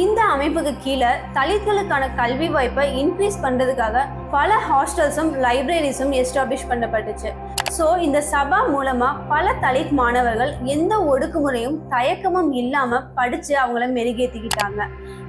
இந்த அமைப்புக்கு கீழே தலித்களுக்கான கல்வி வாய்ப்பை இன்க்ரீஸ் பண்றதுக்காக பல ஹாஸ்டல்ஸும் லைப்ரரிஸும் எஸ்டாப்ளிஷ் பண்ணப்பட்டுச்சு. ஸோ இந்த சபா மூலமா பல தலித் மாணவர்கள் எந்த ஒடுக்குமுறையும் தயக்கமும் இல்லாம படிச்சு அவங்கள மெருகேற்றிக்கிட்டாங்க.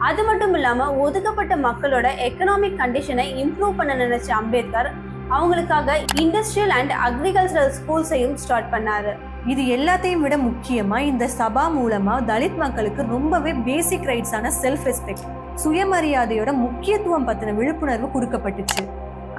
அது மட்டும் இல்லாம ஒதுக்கப்பட்ட மக்களோட எக்கனாமிக் கண்டிஷனை இம்ப்ரூவ் பண்ண நினைச்ச அம்பேத்கர் அவங்களுக்காக இண்டஸ்ட்ரியல் அண்ட் அக்ரிகல்ச்சரல் ஸ்கூல்ஸையும் ஸ்டார்ட் பண்ணாரு. இது எல்லாத்தையும் விட முக்கியமா இந்த சபா மூலமா தலித் மக்களுக்கு ரொம்பவே பேசிக் ரைட்ஸான செல்ஃப் ரெஸ்பெக்ட், சுயமரியாதையோட முக்கியத்துவம் பத்தின விழிப்புணர்வு கொடுக்கப்பட்டுச்சு.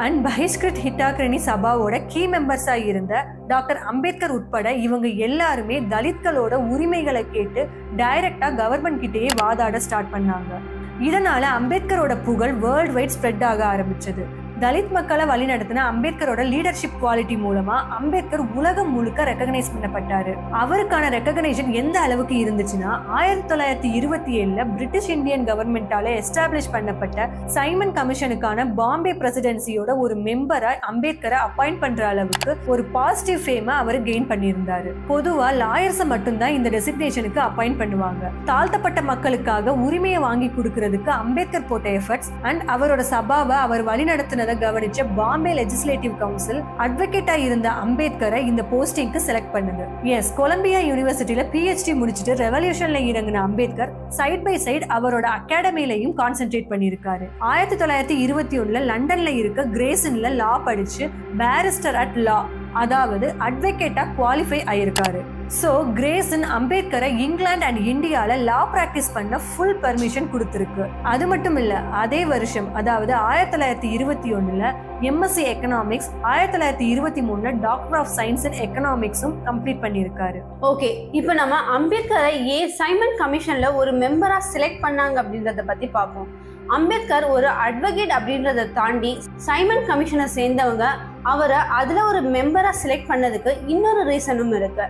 அண்ட் பஹிஷ்கிருத் ஹிட்டாக்ரணி சபாவோட கீ மெம்பர்ஸா இருந்த டாக்டர் அம்பேத்கர் உட்பட இவங்க எல்லாருமே தலித்களோட உரிமைகளை கேட்டு டைரக்டா கவர்மெண்ட் கிட்டேயே வாதாட ஸ்டார்ட் பண்ணாங்க. இதனால அம்பேத்கரோட புகழ் வேர்ல்ட் வைட் ஸ்ப்ரெட் ஆக ஆரம்பிச்சது. தலித் மக்களை வழிநடத்தின அம்பேத்கரோட லீடர்ஷிப் குவாலிட்டி மூலமா அம்பேத்கர் உலகம் முழுக்க ரெகக்னைஸ் பண்ணப்பட்டாரு. அவருக்கான ரெகக்னைசேஷன் எந்த அளவுக்கு இருந்துச்சுன்னா 1927 பிரிட்டிஷ் இந்தியன் கவர்மெண்டால எஸ்டாப்ளிஷ் பண்ணப்பட்ட சைமன் கமிஷனுக்கான பாம்பே பிரசிடென்சியோட ஒரு மெம்பரா அம்பேத்கரை அப்பாயிண்ட் பண்ற அளவுக்கு ஒரு பாசிட்டிவ் ஃபேமை அவர் கெயின் பண்ணியிருந்தாரு. பொதுவா லாயர்ஸை மட்டும்தான் இந்த டெசிக்னேஷனுக்கு அப்பாயிண்ட் பண்ணுவாங்க. தாழ்த்தப்பட்ட மக்களுக்காக உரிமையை வாங்கி கொடுக்கறதுக்கு அம்பேத்கர் போட்ட எஃபர்ட்ஸ் அண்ட் அவரோட சபாவை அவர் வழிநடத்தின கவனிச்ச பாம்பே லெஜிஸ்லேட்டிவ் கவுன்சில் அட்வொகேட்டா இருந்த அம்பேத்கரை இந்த போஸ்டிங்க்கு செலக்ட் பண்ணுது. எஸ், கொலம்பியா யூனிவர்சிட்டியில PhD முடிச்சுட்டு ரெவல்யூஷன்ல இறங்கின அம்பேத்கர் சைட் பை சைட் அவரோட அகாடமிலையும் கான்சென்ட்ரேட் பண்ணியிருக்காரு. 1921 லண்டன்ல இருக்க கிரேசன்ல லா படிச்சு பேரிஸ்டர் அட் லா, அதாவது அட்வொகேட்டா குவாலிஃபை ஆயிருக்காரு. ஸோ கிரேசன் அம்பேத்கரை இங்கிலாந்து அண்ட் இந்தியாவில் லா பிராக்டிஸ் பண்ண ஃபுல் பர்மிஷன் கொடுத்துருக்கு. அது மட்டும் இல்லை, அதே வருஷம் அதாவது 1921 MSc economics, 1923 doctor of science in எக்கனாமிக்ஸும் கம்ப்ளீட் பண்ணியிருக்காரு. ஓகே, இப்போ நம்ம அம்பேத்கரை சைமன் கமிஷன்ல ஒரு மெம்பரா செலக்ட் பண்ணாங்க அப்படின்றத பத்தி பார்ப்போம். அம்பேத்கர் ஒரு அட்வொகேட் அப்படின்றத தாண்டி சைமன் கமிஷனை சேர்ந்தவங்க அவரை அதுல ஒரு மெம்பரா செலக்ட் பண்ணதுக்கு இன்னொரு ரீசனும் இருக்கு.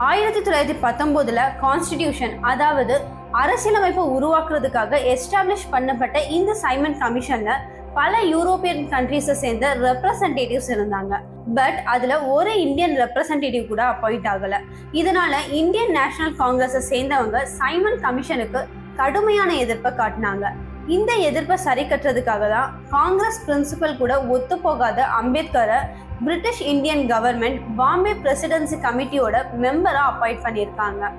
1919 கான்ஸ்டிடியூஷன், அதாவது அரசியலமைப்பை உருவாக்குறதுக்காக எஸ்டாப்ளிஷ் பண்ணப்பட்ட இந்த சைமன் கமிஷன்ல பல யூரோப்பியன் கண்ட்ரீஸை சேர்ந்த ரெப்ரசன்டேட்டிவ்ஸ் இருந்தாங்க. பட் அதுல ஒரு இந்தியன் ரெப்ரசன்டேட்டிவ் கூட அப்பாயிண்ட் ஆகல. இதனால இந்தியன் நேஷனல் காங்கிரஸை சேர்ந்தவங்க சைமன் கமிஷனுக்கு கடுமையான எதிர்ப்பை காட்டினாங்க. இந்த எதிர்ப்பை சரி கட்டுறதுக்காக தான் காங்கிரஸ் பிரின்சிபல் கூட ஒத்து போகாத அம்பேத்கரை British Indian government Bombay presidency கமிட்டியோட மெம்பரா அப்பாயிண்ட் பண்ணியிருக்காங்க.